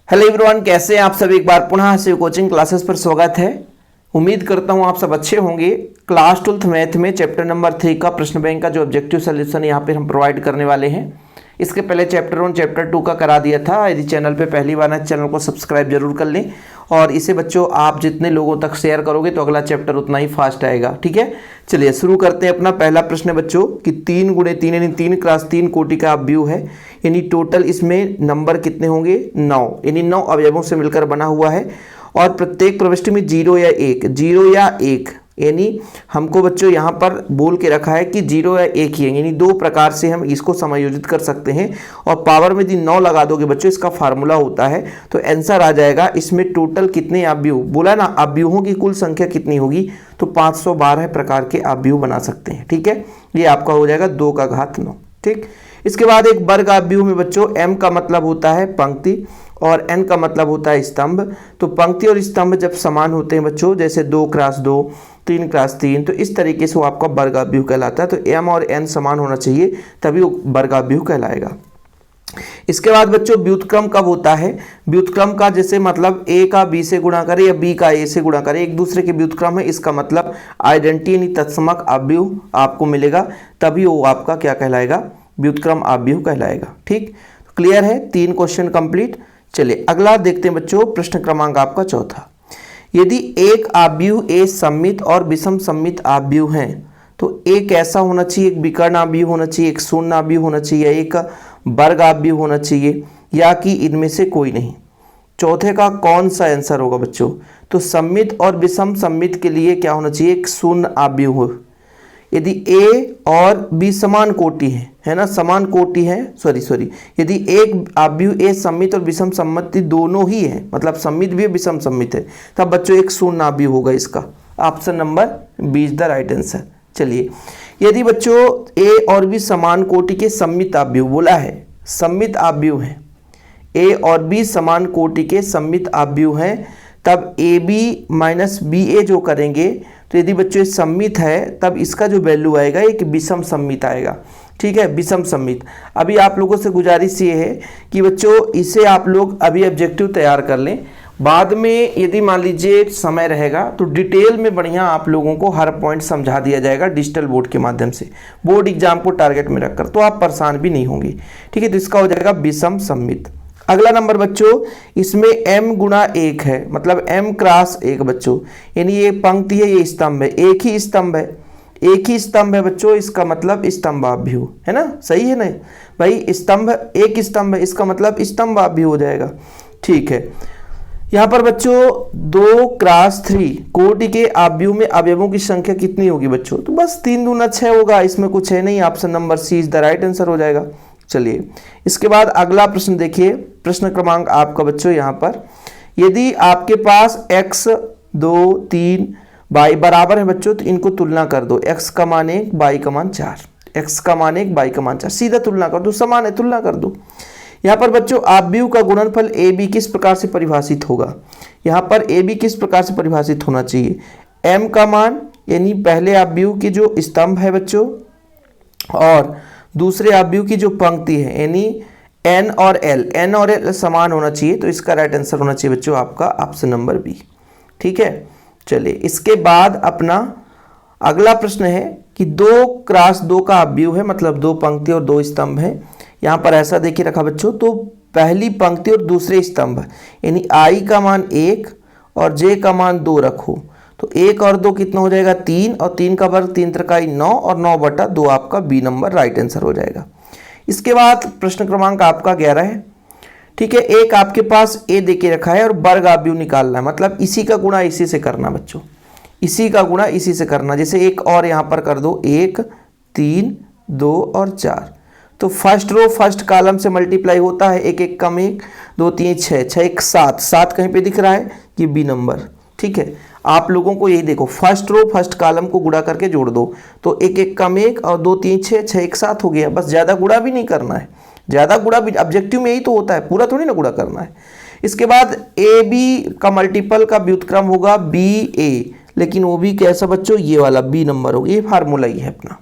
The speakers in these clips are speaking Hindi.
हेलो एवरीवन, कैसे हैं आप सब। एक बार पुनः शिव कोचिंग क्लासेस पर स्वागत है। उम्मीद करता हूं आप सब अच्छे होंगे। क्लास 12th मैथ में चैप्टर नंबर 3 का प्रश्न बैंक का जो ऑब्जेक्टिव सोल्यूशन यहाँ पे हम प्रोवाइड करने वाले हैं। इसके पहले चैप्टर 1 चैप्टर 2 का करा दिया था। यदि चैनल पे पहली बार है चैनल को सब्सक्राइब जरूर कर लें और इसे बच्चों आप जितने लोगों तक शेयर करोगे तो अगला चैप्टर उतना ही फास्ट आएगा। ठीक है, चलिए शुरू करते हैं। अपना पहला प्रश्न बच्चों कि 3 × 3 यानी 3x3 कोटि का व्यू है, यानी टोटल इसमें नंबर कितने होंगे 9, यानी 9 अवयवों से मिलकर बना हुआ है और प्रत्येक प्रविष्टि में 0 या 1 यानी हमको बच्चों यहाँ पर बोल के रखा है कि 0 या 1 ही है, यानी 2 प्रकार से हम इसको समायोजित कर सकते हैं। और पावर में यदि 9 लगा दोगे बच्चों, इसका फार्मूला होता है तो आंसर आ जाएगा इसमें टोटल कितने अवयव, बोला ना अवयवों की कुल संख्या कितनी होगी, तो 512 प्रकार के अवयव बना सकते हैं। ठीक है, ये आपका हो जाएगा 2 का घात 9। ठीक, इसके बाद एक वर्ग अवयव में बच्चों m का मतलब होता है पंक्ति और n का मतलब होता है स्तंभ। तो पंक्ति और स्तंभ जब समान होते हैं बच्चों, जैसे 2x2 3x3, तो इस तरीके से वो आपका वर्ग अवयव कहलाता है। तो m और n समान होना चाहिए तभी वो वर्ग अवयव कहलाएगा। इसके बाद बच्चों व्युत्क्रम कब होता है, व्युत्क्रम का जैसे मतलब a का b से गुणा करे या b का a से गुणा करे, एक दूसरे के व्युत्क्रम है, इसका मतलब आइडेंटिटी यानी तत्समक अवयव आपको मिलेगा, तभी वो आपका क्या कहलाएगा, व्युत्क्रम अवयव कहलाएगा। ठीक, क्लियर है, 3 क्वेश्चन कंप्लीट। चलिए अगला देखते हैं बच्चों, प्रश्न क्रमांक आपका चौथा। यदि एक अवयव a सममित और विषम सममित अवयव हैं तो एक ऐसा होना चाहिए, एक विकर्ण अवयव होना चाहिए, एक शून्य अवयव होना चाहिए, एक वर्ग अवयव होना चाहिए, या कि इनमें से कोई नहीं। चौथे का कौन सा आंसर होगा बच्चों, तो सममित और विषम सममित के लिए क्या होना चाहिए, एक शून्य अवयव हो। यदि a और b समान कोटि है ना, समान कोटि है, सॉरी यदि एक अवयव a सममित और विषम सम्मित दोनों ही है, मतलब सम्मित भी है विषम सम्मित है, तब बच्चों एक शून्य अवयव होगा। इसका option number B is the right answer. चलिए, यदि बच्चों a और b समान कोटि के सम्मित अवयव, बोला है सम्मित अवयव है, a और b समान कोटि के सम्मित अवयव हैं, तब ab माइनस ba जो करेंगे, तो यदि बच्चों सम्मित है तब इसका जो वैल्यू आएगा एक विषम सम्मित आएगा। ठीक है, विषम सम्मित। अभी आप लोगों से गुजारिश ये है कि बच्चों इसे आप लोग अभी ऑब्जेक्टिव तैयार कर लें, बाद में यदि मान लीजिए समय रहेगा तो डिटेल में बढ़िया आप लोगों को हर पॉइंट समझा दिया जाएगा डिजिटल बोर्ड के माध्यम से, बोर्ड एग्जाम को टारगेट में रखकर, तो आप परेशान भी नहीं होंगे। ठीक है, तो इसका हो जाएगा विषम सम्मित। अगला नंबर बच्चों, इसमें m × 1 है, मतलब m × 1 बच्चों, यानी ये पंक्ति है, ये स्तंभ है, एक ही स्तंभ है, एक ही स्तंभ है बच्चों, इसका मतलब स्तंभ अवयव है ना, सही है ना भाई, स्तंभ एक स्तंभ है, इसका मतलब स्तंभ अवयव हो जाएगा। ठीक है, यहाँ पर बच्चों 2x3 कोटि के अवयव में अवयवों की संख्या कितनी होगी बच्चों, तो बस 3 दूना 6 होगा, इसमें कुछ है नहीं, option number C is the right answer हो जाएगा। चलिए इसके बाद अगला प्रश्न देखिए, प्रश्न क्रमांक आपका बच्चों यहाँ पर, यदि आपके पास x 2 3 y बराबर है बच्चों, तो इनको तुलना कर दो, x का मान 1 y का मान 4, x का मान 1 y का मान 4, सीधा तुलना कर दो, समान है तुलना कर दो। यहाँ पर बच्चों अवयव का गुणनफल ए बी किस प्रकार से परिभाषित होगा, यहाँ पर ए बी किस प्रकार से परिभाषित होना चाहिए, m का मान यानी पहले अवयव की जो स्तंभ है बच्चों और दूसरे अवयव की जो पंक्ति है, यानी n और l समान होना चाहिए, तो इसका राइट आंसर होना चाहिए बच्चों आपका ऑप्शन नंबर बी। ठीक है, चलिए इसके बाद अपना अगला प्रश्न है कि 2x2 का अवयव है, मतलब 2 पंक्ति और 2 स्तंभ है। यहाँ पर ऐसा देखिए रखा बच्चों, तो पहली पंक्ति और दूसरे स्तंभ यानी i का मान 1 और j का मान 2 रखो, तो 1 और 2 कितना हो जाएगा 3, और 3 का वर्ग 3 त्रिकाई 9 और 9/2 आपका बी नंबर राइट आंसर हो जाएगा। इसके बाद प्रश्न क्रमांक आपका 11 है। ठीक है, एक आपके पास a दे के रखा है और वर्ग अवयव निकालना है, मतलब इसी का गुणा इसी से करना बच्चों, इसी का गुणा इसी से करना। जैसे एक और यहाँ पर कर दो, 1 3 2 और 4, तो फर्स्ट रो फर्स्ट कॉलम से मल्टीप्लाई होता है, 1 1 कम 1 2 3 6 6 1 7 7 कहीं पे दिख रहा है कि बी नंबर। ठीक है, आप लोगों को यही देखो, फर्स्ट रो फर्स्ट कॉलम को गुणा करके जोड़ दो, तो 1 1 कम 1 और 2 3 6 6 1 7 हो गया, बस ज़्यादा गुणा भी नहीं करना है, ज़्यादा गुणा भी ऑब्जेक्टिव में यही तो होता है, पूरा थोड़ी ना गुणा करना है। इसके बाद ए बी का मल्टीपल का व्युत्क्रम होगा बी ए, लेकिन वो भी कैसा बच्चों, ये वाला बी नंबर होगा, ये फार्मूला ही है अपना।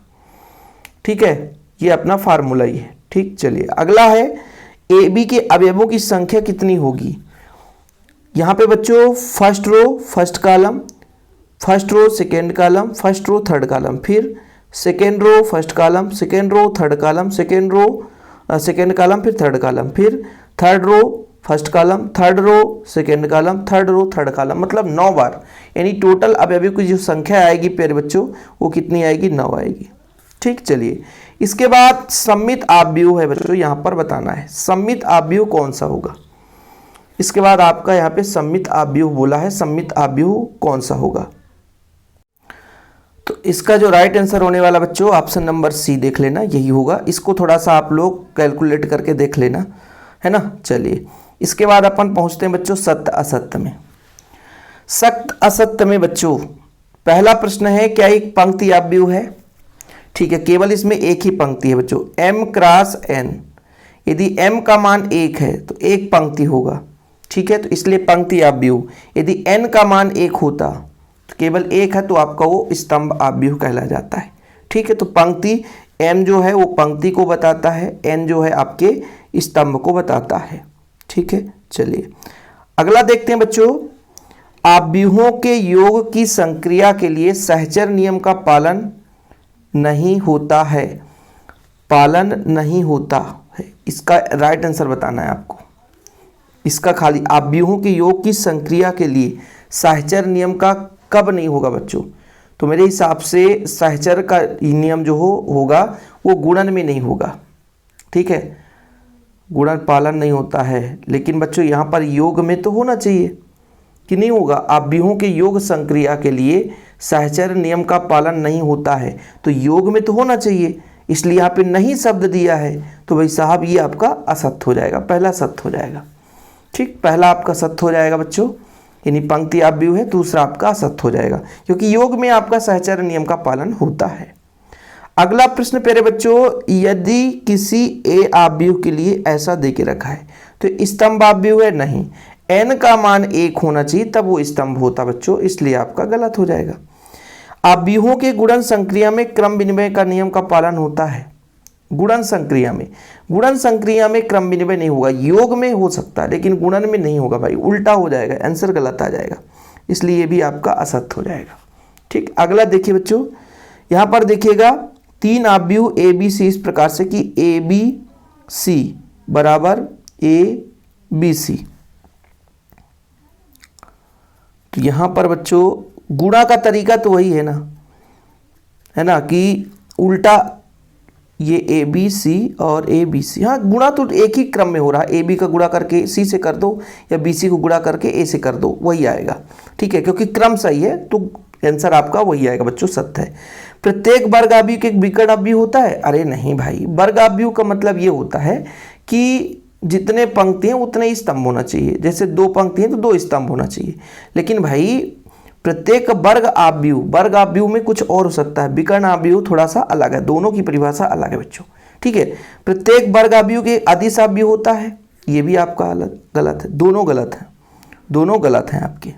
ठीक है, ये अपना फार्मूला ही है। ठीक, चलिए अगला है ए बी के अवयवों की संख्या कितनी होगी, यहाँ पे बच्चों first row first column, first row second column, first row third column, फिर second row first column, second row third column, second row second column, फिर थर्ड कॉलम, फिर third row first column, third row second column, third row third column, मतलब 9 बार। यानी टोटल अवयवी की जो संख्या आएगी प्यारे बच्चों वो कितनी आएगी? 9 आएगी। ठीक, चलिए इसके बाद सम्मित आव्यूह है बच्चों, यहाँ पर बताना है सम्मित आव्यूह कौन सा होगा। इसके बाद आपका यहाँ पे सम्मित आव्यूह बोला है, सम्मित आव्यूह कौन सा होगा? तो इसका जो राइट आंसर होने वाला बच्चों ऑप्शन नंबर सी देख लेना, यही होगा। इसको थोड़ा सा आप लोग कैलकुलेट करके देख लेना, है ना। चलिए इसके बाद अपन पहुंचते हैं बच्चों सत्य असत्य में। सत्य असत्य में बच्चों पहला प्रश्न है, क्या एक पंक्ति आव्यूह है? ठीक है, केवल इसमें एक ही पंक्ति है बच्चों, m क्रॉस n। यदि m का मान 1 है तो एक पंक्ति होगा, ठीक है, तो इसलिए पंक्ति आव्यूह। यदि n का मान 1 होता तो केवल 1 है तो आपका वो स्तंभ आव्यूह कहला जाता है। ठीक है, तो पंक्ति m जो है वो पंक्ति को बताता है, n जो है आपके स्तंभ को बताता है। ठीक है, चलिए अगला देखते हैं बच्चों। आव्यूहों के योग की संक्रिया के लिए सहचर नियम का पालन नहीं होता है, पालन नहीं होता है, इसका राइट आंसर बताना है आपको। इसका खाली आव्यूहों के योग की संक्रिया के लिए सहचर नियम का कब नहीं होगा बच्चों? तो मेरे हिसाब से सहचर का नियम जो होगा वो गुणन में नहीं होगा। ठीक है, गुणन पालन नहीं होता है, लेकिन बच्चों यहाँ पर योग में तो होना चाहिए कि नहीं होगा? आव्यूहों के योग संक्रिया के लिए सहचर नियम का पालन नहीं होता है तो योग में तो होना चाहिए, इसलिए यहाँ पे नहीं शब्द दिया है तो भाई साहब ये आपका असत्य हो जाएगा, पहला सत्य हो जाएगा। ठीक, पहला आपका सत्य हो जाएगा बच्चों, यानी पंक्ति आव्यूह है, दूसरा आपका असत्य हो जाएगा क्योंकि योग में आपका सहचर नियम का पालन होता है। अगला प्रश्न प्यारे बच्चों, यदि किसी ए आव्यूह के लिए ऐसा दे के रखा है तो स्तंभ आव्यूह है? नहीं, n का मान 1 होना चाहिए तब वो स्तंभ होता बच्चों, इसलिए आपका गलत हो जाएगा। आव्यूहों के गुणन संक्रिया में क्रम विनिमय का नियम का पालन होता है? गुणन संक्रिया में क्रम विनिमय नहीं होगा, योग में हो सकता है लेकिन गुणन में नहीं होगा भाई, उल्टा हो जाएगा, आंसर गलत आ जाएगा, इसलिए ये भी आपका असत्य हो जाएगा। ठीक, अगला देखिए बच्चों, यहाँ पर देखिएगा 3 आव्यूह ए बी सी इस प्रकार से कि ए बी सी बराबर ए बी सी। तो यहाँ पर बच्चों गुणा का तरीका तो वही है ना, कि उल्टा ये ए बी सी और ए बी सी, हाँ गुणा तो एक ही क्रम में हो रहा है, ए बी का गुणा करके सी से कर दो या बी सी को गुणा करके ए से कर दो, वही आएगा। ठीक है, क्योंकि क्रम सही है तो आंसर आपका वही आएगा बच्चों, सत्य है। प्रत्येक वर्ग आव्यूह के एक विकर्ण आव्यूह होता है? अरे नहीं भाई, वर्ग आव्यूह का मतलब ये होता है कि जितने पंक्ति हैं उतने ही स्तंभ होना चाहिए, जैसे 2 पंक्ति हैं तो 2 स्तंभ होना चाहिए। लेकिन भाई प्रत्येक वर्ग आव्यूह में कुछ और हो सकता है, विकर्ण आव्यूह थोड़ा सा अलग है, दोनों की परिभाषा अलग है बच्चों। ठीक है, प्रत्येक वर्ग आव्यूह के अदिश आव्यूह होता है, ये भी आपका अलग गलत है, दोनों गलत हैं आपके।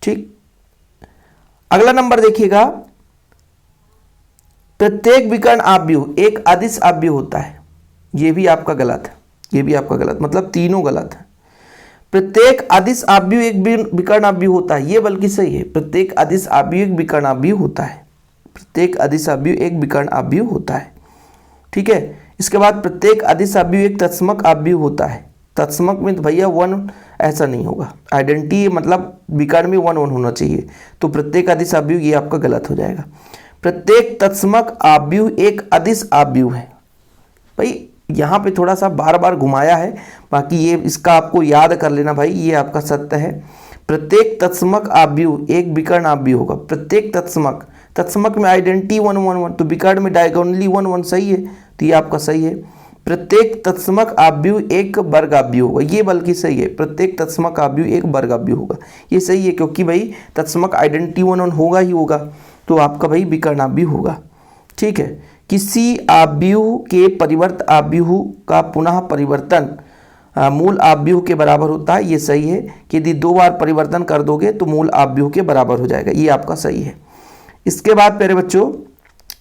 ठीक, अगला नंबर देखिएगा, प्रत्येक विकर्ण आव्यूह एक अदिश आव्यूह होता है, ये भी आपका गलत है, मतलब तीनों गलत है। प्रत्येक अदिश आव्यूह एक विकर्ण आव्यूह होता है, ये बल्कि सही है, प्रत्येक अदिश आव्यूह एक विकर्ण आव्यूह होता है, प्रत्येक अदिश आव्यूह एक विकर्ण आव्यूह होता है। ठीक है, इसके बाद प्रत्येक अदिश आव्यूह एक तत्समक आव्यूह होता है। तत्समक में तो भैया 1 ऐसा नहीं होगा, आइडेंटिटी मतलब विकर्ण में 1 होना चाहिए, तो प्रत्येक अदिश आव्यूह ये आपका गलत हो जाएगा। प्रत्येक तत्समक आव्यूह एक अदिश आव्यूह है, भाई यहाँ पे थोड़ा सा बार बार घुमाया है, बाकी ये इसका आपको याद कर लेना भाई, ये आपका सत्य है। प्रत्येक तत्समक आव्यूह एक विकर्ण आव्यूह होगा, प्रत्येक तत्समक में आइडेंटिटी 1 तो विकर्ण में डायगोनली 1 सही है, तो ये आपका सही है। प्रत्येक तत्समक आव्यूह एक वर्ग आव्यूह होगा, ये बल्कि सही है, प्रत्येक तत्समक आव्यूह एक वर्ग आव्यूह होगा, ये सही है, क्योंकि भाई तत्समक आइडेंटिटी 1 होगा ही होगा, तो आपका भाई विकर्ण आव्यूह होगा। ठीक है, किसी आव्यूह के परिवर्त आव्यूह का पुनः परिवर्तन मूल आव्यूह के बराबर होता है, ये सही है, कि यदि 2 बार परिवर्तन कर दोगे तो मूल आव्यूह के बराबर हो जाएगा, ये आपका सही है। इसके बाद प्यारे बच्चों,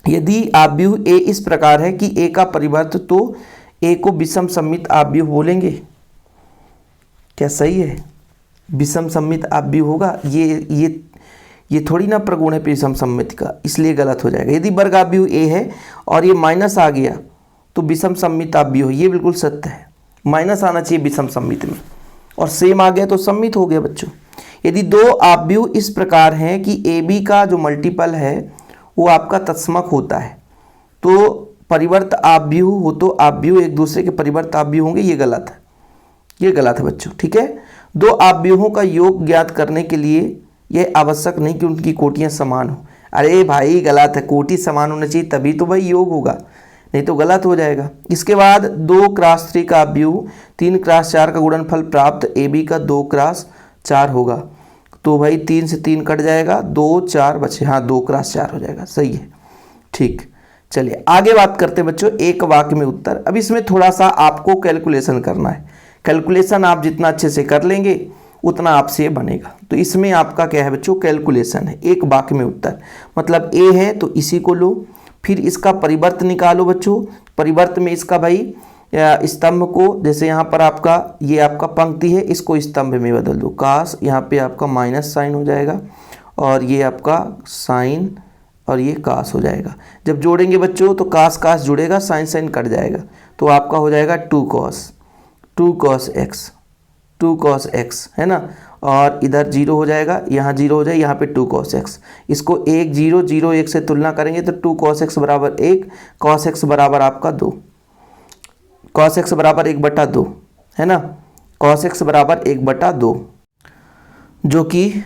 यदि आव्यूह ए इस प्रकार है कि ए का परिवर्त, तो ए को विषम सम्मित आव्यूह बोलेंगे, क्या सही है? विषम सम्मित आव्यूह होगा, ये थोड़ी ना प्रगुण है विषम सम्मित का, इसलिए गलत हो जाएगा। यदि वर्ग आव्यूह ए है और ये माइनस आ गया तो विषम सम्मित आव्यूह, ये बिल्कुल सत्य है, माइनस आना चाहिए विषम सम्मित में, और सेम आ गया तो सम्मित हो गया बच्चों। यदि दो आव्यूह इस प्रकार हैं कि ए बी का जो मल्टीपल है वो आपका तत्समक होता है, तो परिवर्त आव्यूह हो तो आव्यूह एक दूसरे के परिवर्त आव्यूह होंगे, ये गलत है, ये गलत है बच्चों। ठीक है, दो आव्यूहों का योग ज्ञात करने के लिए यह आवश्यक नहीं कि उनकी कोटियां समान हो। अरे भाई गलत है, कोटि समान होना चाहिए तभी तो भाई योग होगा, नहीं तो गलत हो जाएगा। इसके बाद 2x3 का आव्यूह 3x4 का गुणनफल प्राप्त ए बी का 2x4 होगा, तो भाई 3 से 3 कट जाएगा, 2 4 बचे, हाँ 2x4 हो जाएगा, सही है। ठीक, चलिए आगे बात करते हैं बच्चों एक वाक्य में उत्तर। अब इसमें थोड़ा सा आपको कैलकुलेशन करना है, कैलकुलेशन आप जितना अच्छे से कर लेंगे उतना आपसे ये बनेगा। तो इसमें आपका क्या है बच्चों, कैलकुलेशन है। एक वाक्य में उत्तर मतलब ए है तो इसी को लो, फिर इसका परिवर्त निकालो बच्चों। परिवर्त में इसका भाई स्तंभ को, जैसे यहाँ पर आपका ये आपका पंक्ति है, इसको स्तंभ में बदल दो, काश यहाँ पे आपका माइनस साइन हो जाएगा और ये आपका साइन और ये काश हो जाएगा। जब जोड़ेंगे बच्चों तो काश काश जुड़ेगा, साइन साइन कट जाएगा, तो आपका हो जाएगा 2 cos x है ना, और इधर 0 हो जाएगा, यहाँ 0 हो जाएगा, यहाँ पे 2 cos x। इसको 1 0 0 1 से तुलना करेंगे तो 2 cos x बराबर 1, cos x बराबर आपका 2, cos x बराबर 1/2 है ना, cos x बराबर 1/2, जो कि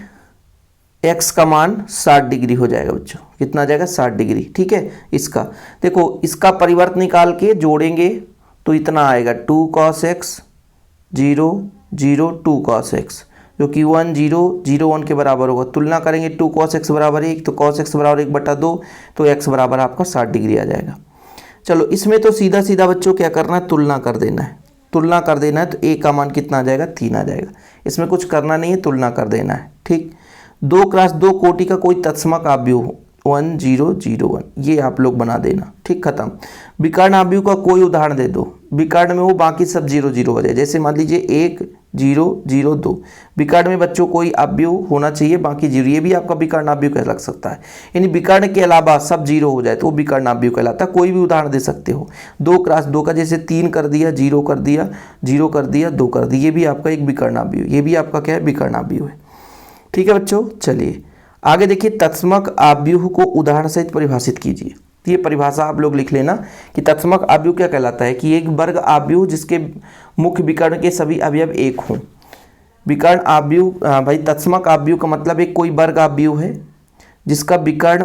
x का मान 60 डिग्री हो जाएगा बच्चों। कितना आ जाएगा, 60 डिग्री। ठीक है, इसका देखो, इसका परिवर्त निकाल के जोड़ेंगे तो इतना आएगा 2 cos x 0 0 2 cos x, जो कि 1 0 0 1 के बराबर होगा। तुलना करेंगे 2 cos x बराबर 1 तो cos x बराबर 1/2, तो x बराबर आपका 60 डिग्री आ जाएगा। चलो इसमें तो सीधा सीधा बच्चों क्या करना है, तुलना कर देना है। तुलना कर देना है तो a का मान कितना आ जाएगा, 3 आ जाएगा। इसमें कुछ करना नहीं है, तुलना कर देना है। ठीक, 2x2 कोटि का कोई तत्समक आव्यूह 1 0 0 1, ये आप लोग बना देना। ठीक, खत्म। विकर्ण आव्यूह का कोई उदाहरण दे दो, विकर्ण में हो बाकी सब 0 0 हो जाए। जैसे मान लीजिए 1 0 0 2, विकर्ण में बच्चों कोई आव्यूह होना चाहिए बाकी 0, ये भी आपका विकर्ण आव्यूह कह लग सकता है। यानी विकर्ण के अलावा सब 0 हो जाए तो वो विकर्ण आव्यूह कहलाता है। कोई भी उदाहरण दे सकते हो, 2x2 का जैसे 3 कर दिया, 0 कर दिया, 0 कर दिया, 2 कर दिया, ये भी आपका एक विकर्ण आव्यूह, ये भी आपका क्या है, विकर्ण आव्यूह है। ठीक है बच्चों, चलिए आगे देखिए, तत्समक आव्यूह को उदाहरण सहित परिभाषित कीजिए। ये परिभाषा आप लोग लिख लेना कि तत्समक आव्यूह क्या कहलाता है, कि एक वर्ग आव्यूह जिसके मुख्य विकर्ण के सभी अवयव एक हों। विकर्ण आव्यूह भाई, तत्समक आव्यूह का मतलब एक कोई वर्ग आव्यूह है जिसका विकर्ण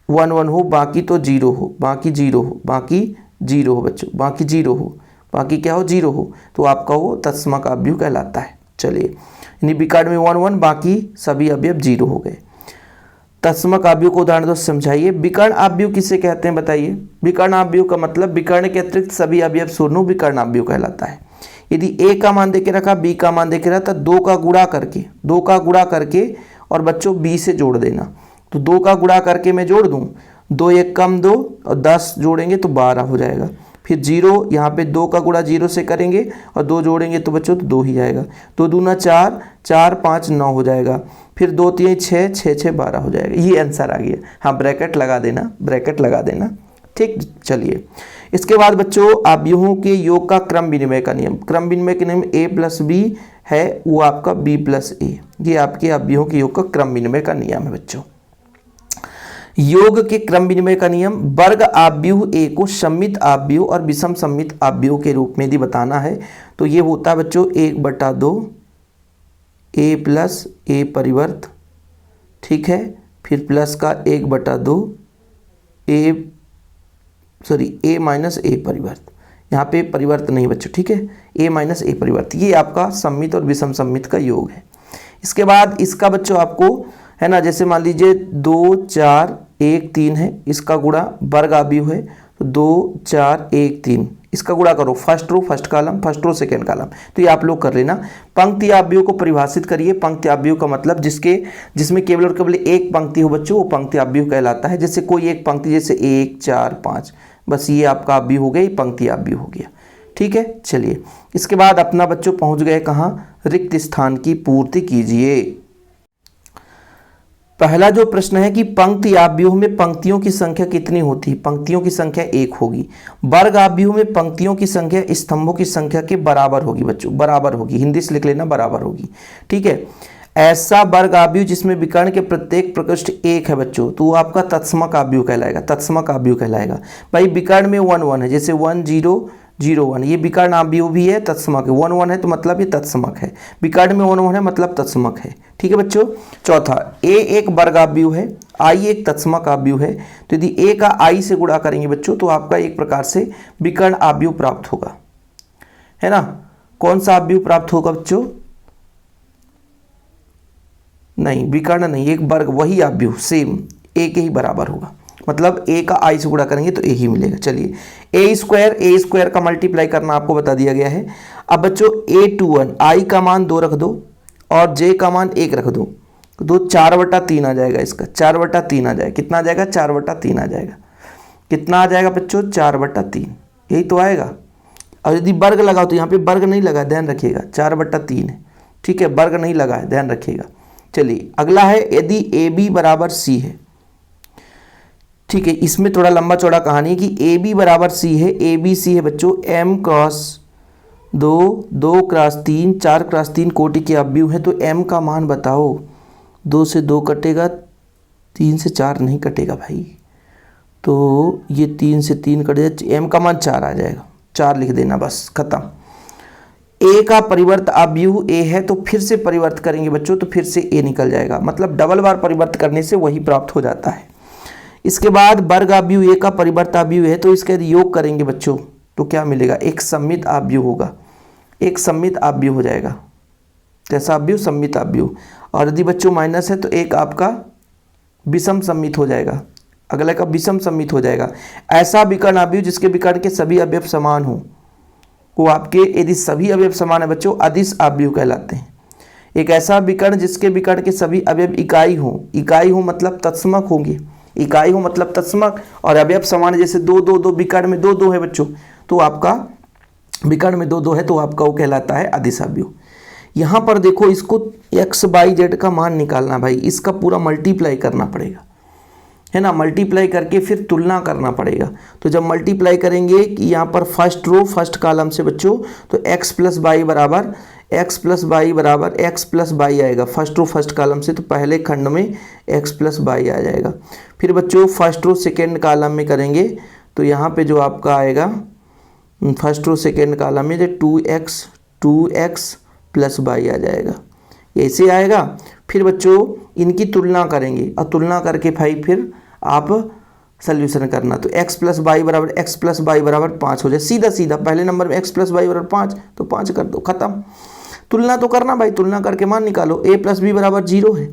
1 1 हो, बाकी तो 0 हो, बाकी 0 हो, बाकी 0 हो बच्चों, बाकी 0 हो, बाकी क्या हो, 0 हो, तो आपका वो तत्समक आव्यूह कहलाता है। चलिए, यानी विकर्ण में 1 1, बाकी सभी अवयव 0 हो गए। तत्समक आव्यूह को उदाहरण दो समझाइए। विकर्ण आव्यूह किसे कहते हैं बताइए। विकर्ण आव्यूह का मतलब विकर्ण के अतिरिक्त सभी अवयव शून्य विकर्ण आव्यूह कहलाता है। यदि a का मान देके रखा, b का मान देके रखा, तो 2 का गुणा करके और बच्चों b से जोड़ देना। तो 2 का गुणा करके मैं जोड़ दूं, 2 1 कम 2 और 10 जोड़ेंगे तो 12 हो जाएगा। फिर 0, यहाँ पे 2 का गुणा 0 से करेंगे और 2 जोड़ेंगे तो बच्चों तो 2 ही आएगा। 2 दूना 4, 4 5 9 हो जाएगा। फिर 2 3 6, 6 6 12 हो जाएगा। ये आंसर आ गया। हाँ, ब्रैकेट लगा देना, ब्रैकेट लगा देना। ठीक, चलिए इसके बाद बच्चों आव्यूहों के योग का क्रम विनिमय का नियम। क्रम विनिमय के नियम a + b है, वो आपका b + a, ये आपके आव्यूहों के योग का क्रम विनिमय का नियम है बच्चों। योग के क्रम विनिमय का नियम, वर्ग आव्यूह a को सम्मित आव्यूह और विषम सम्मित आव्यूह के रूप में यदि बताना है तो ये होता है बच्चों 1/2 a + a परिवर्त। ठीक है, फिर प्लस का 1/2 a - a परिवर्त। यहाँ पे परिवर्त नहीं बच्चों, ठीक है, a - a परिवर्त। ये आपका सम्मित और विषम सम्मित का योग है। इसके बाद इसका बच्चों आपको है ना, जैसे मान लीजिए 2 4 1 3 है, इसका गुणा वर्ग आव्यूह है तो 2 4 1 3, इसका गुणा करो, first row first column, first row second column. तो ये आप लोग कर लेना। पंक्ति आव्यूह को परिभाषित करिए। पंक्ति आव्यूह का मतलब जिसमें केवल और केवल एक पंक्ति हो बच्चों, वो पंक्ति आव्यूह कहलाता है। जैसे कोई एक पंक्ति, जैसे 1 4 5, बस ये आपका आव्यूह हो गया, ये पंक्ति आव्यूह हो गया। ठीक है। चलिए इसके बाद अपना बच्चों पहुंच गए कहाँ, रिक्त स्थान की पूर्ति कीजिए। पहला जो प्रश्न है कि पंक्ति आव्यूह में पंक्तियों की संख्या कितनी होती है। पंक्तियों की संख्या 1 होगी। वर्ग आव्यूह में पंक्तियों की संख्या स्तंभों की संख्या के बराबर होगी बच्चों, बराबर होगी, हिंदी से लिख लेना बराबर होगी, ठीक है। ऐसा वर्ग आव्यूह जिसमें विकर्ण के प्रत्येक प्रकृष्ट 1 है बच्चों, तो वो आपका तत्समक आव्यूह कहलाएगा, तत्समक आव्यूह कहलाएगा। भाई विकर्ण में 1 1 है, जैसे 1 0 0 1, ये विकर्ण आव्यूह भी है, तत्समक है। 1 1 है तो मतलब ये तत्समक है, विकर्ण में 1 1 है मतलब तत्समक है, ठीक है बच्चों। चौथा, a एक वर्ग आव्यूह है, i एक तत्समक आव्यूह है, तो यदि a का i से गुणा करेंगे बच्चों तो आपका एक प्रकार से विकर्ण आव्यूह प्राप्त होगा, है ना। कौन सा आव्यूह प्राप्त होगा बच्चों, नहीं विकर्ण नहीं, एक वर्ग वही आव्यूह सेम a के ही बराबर होगा, मतलब a का i से गुणा करेंगे तो a ही मिलेगा। चलिए a स्क्वायर का मल्टीप्लाई करना आपको बता दिया गया है। अब बच्चों a21 i का मान 2 रख दो और j का मान 1 रख दो, तो 4/3 आ जाएगा इसका, 4/3 आ जाएगा। कितना आ जाएगा, 4/3 आ जाएगा। कितना आ जाएगा बच्चों, 4/3, यही तो आएगा। और यदि वर्ग लगाओ तो यहाँ पे वर्ग नहीं लगा, ध्यान रखिएगा, 4/3 है, ठीक है, वर्ग नहीं लगा है, ध्यान रखिएगा। चलिए अगला है, यदि ए बी बराबर सी है, ठीक है, इसमें थोड़ा लंबा चौड़ा कहानी है कि ए बी बराबर सी है, ए बी सी है बच्चों, m क्रॉस 2 2 क्रॉस 3 4 क्रॉस 3 कोटि के आव्यूह है, तो m का मान बताओ। 2 से 2 कटेगा, 3 से 4 नहीं कटेगा भाई, तो ये 3 से 3 कट जाए, m का मान 4 आ जाएगा, 4 लिख देना बस, खत्म। a का परिवर्त आव्यूह a है, तो फिर से परिवर्त करेंगे बच्चों तो फिर से a निकल जाएगा, मतलब डबल बार परिवर्त करने से वही प्राप्त हो जाता है। इसके बाद वर्ग आव्यूह a का परिवर्त आव्यूह है, तो इसके योग करेंगे बच्चों तो क्या मिलेगा, एक सम्मित आव्यूह होगा, एक सम्मित आव्यूह हो जाएगा। कैसा आव्यूह, सम्मित आव्यूह। और यदि बच्चों माइनस है तो एक आपका विषम सम्मित हो जाएगा, अगला का विषम सम्मित हो जाएगा। ऐसा विकर्ण आव्यूह जिसके विकर्ण के सभी अवयव समान हो, वो आपके, यदि सभी अवयव समान है बच्चों, अदिश आव्यूह कहलाते हैं। एक ऐसा विकर्ण जिसके विकर्ण के सभी अवयव इकाई हो मतलब तत्समक होंगे, इकाई हो मतलब तत्समक, और अवयव समान, जैसे 2 2 2 विकर्ण में 2 2 है बच्चों, तो आपका विकर्ण में 2 2 है तो आपका वो कहलाता है अदिश आव्यूह। यहाँ पर देखो, इसको x y z का मान निकालना भाई, इसका पूरा मल्टीप्लाई करना पड़ेगा, है ना, मल्टीप्लाई करके फिर तुलना करना पड़ेगा। तो जब मल्टीप्लाई करेंगे कि यहाँ पर फर्स्ट रो फर्स्ट कॉलम से बच्चों, तो x प्लस वाई बराबर x प्लस वाई आएगा, फर्स्ट रो फर्स्ट कॉलम से, तो पहले खंड में x प्लस वाई आ जाएगा। फिर बच्चों फर्स्ट रो सेकेंड कॉलम में करेंगे तो यहाँ पे जो आपका आएगा फर्स्ट रो सेकेंड कॉलम में जो 2x प्लस वाई आ जाएगा, ऐसे आएगा। फिर बच्चों इनकी तुलना करेंगे और तुलना करके भाई फिर आप सॉल्यूशन करना, तो x प्लस वाई बराबर 5 हो जाए, सीधा सीधा पहले नंबर में x प्लस वाई बराबर 5, तो 5 कर दो, खत्म। तुलना तो करना भाई, तुलना करके मान निकालो। a प्लस बी बराबर 0 है,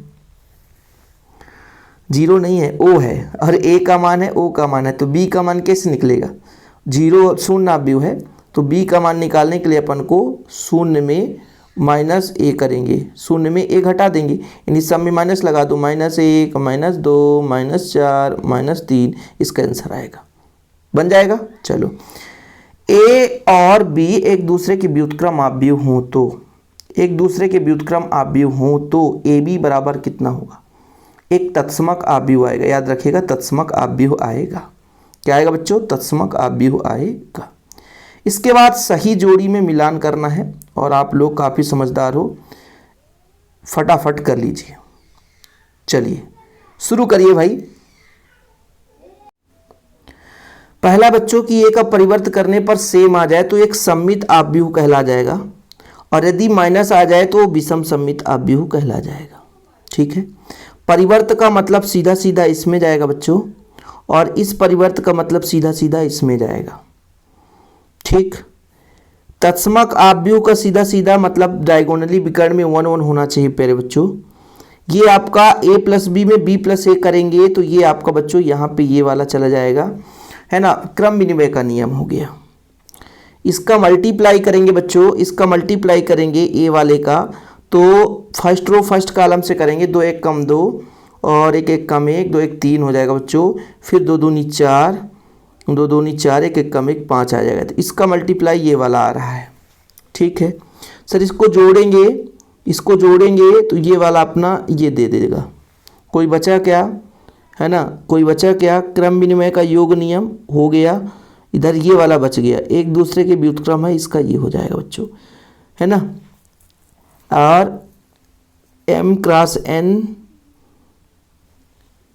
0 नहीं है, o है, और a का मान है, o का मान है, तो b का मान कैसे निकलेगा, 0 शून्य आव्यूह है, तो b का मान निकालने के लिए अपन को शून्य में माइनस a करेंगे, शून्य में a घटा देंगे, यानी सब में माइनस लगा दो, -1 -2 -4 -3, इसका आंसर आएगा, बन जाएगा। चलो, a और b एक दूसरे के व्युत्क्रम आव्यूह हों तो, एक दूसरे के व्युत्क्रम आव्यूह हों तो ए बी बराबर कितना होगा, एक तत्समक आव्यूह आएगा, याद रखिएगा तत्समक आव्यूह आएगा। क्या आएगा बच्चों, तत्समक आव्यूह आएगा। इसके बाद सही जोड़ी में मिलान करना है, और आप लोग काफ़ी समझदार हो, फटाफट कर लीजिए। चलिए शुरू करिए भाई। पहला बच्चों की ए का परिवर्त करने पर सेम आ जाए तो एक सम्मित आव्यूह कहला जाएगा, और यदि माइनस आ जाए तो विषम सम्मित आव्यूह कहला जाएगा, ठीक है। परिवर्त का मतलब सीधा सीधा इसमें जाएगा बच्चों, और इस परिवर्त का मतलब सीधा सीधा इसमें जाएगा, ठीक। तत्समक आव्यूह का सीधा सीधा मतलब डायगोनली विकर्ण में 1 1 होना चाहिए प्यारे बच्चों। ये आपका a प्लस बी में b प्लस ए करेंगे तो ये आपका बच्चों यहाँ पे ये वाला चला जाएगा, है ना, क्रम विनिमय का नियम हो गया। इसका मल्टीप्लाई करेंगे बच्चों, इसका मल्टीप्लाई करेंगे a वाले का, तो फर्स्ट रो फर्स्ट कॉलम से करेंगे, 2 1 कम 2 और 1 1 कम 1, 2 1 3 हो जाएगा बच्चों। फिर 2 दूनी 4, दो दूनी 4, एक एक कम एक 5 आ जाएगा। तो इसका मल्टीप्लाई ये वाला आ रहा है, ठीक है सर। इसको जोड़ेंगे तो ये वाला अपना ये दे देगा। कोई बचा क्या, है ना, कोई बचा क्या, क्रम विनिमय का योग नियम हो गया, इधर ये वाला बच गया, एक दूसरे के व्युत्क्रम है, इसका ये हो जाएगा बच्चों, है ना। और m क्रॉस n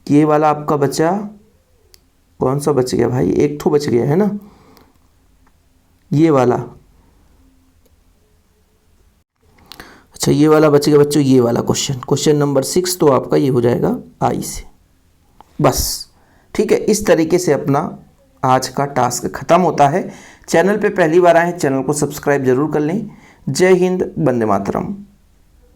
ये वाला आपका बचा, कौन सा बच गया भाई, एक तो बच गया है ना, ये वाला। अच्छा ये वाला बच गया बच्चों, ये वाला क्वेश्चन नंबर 6 तो आपका ये हो जाएगा आई से। बस ठीक है, इस तरीके से अपना आज का टास्क खत्म होता है। चैनल पे पहली बार आए हैं, चैनल को सब्सक्राइब जरूर कर लें। जय हिंद, वंदे मातरम।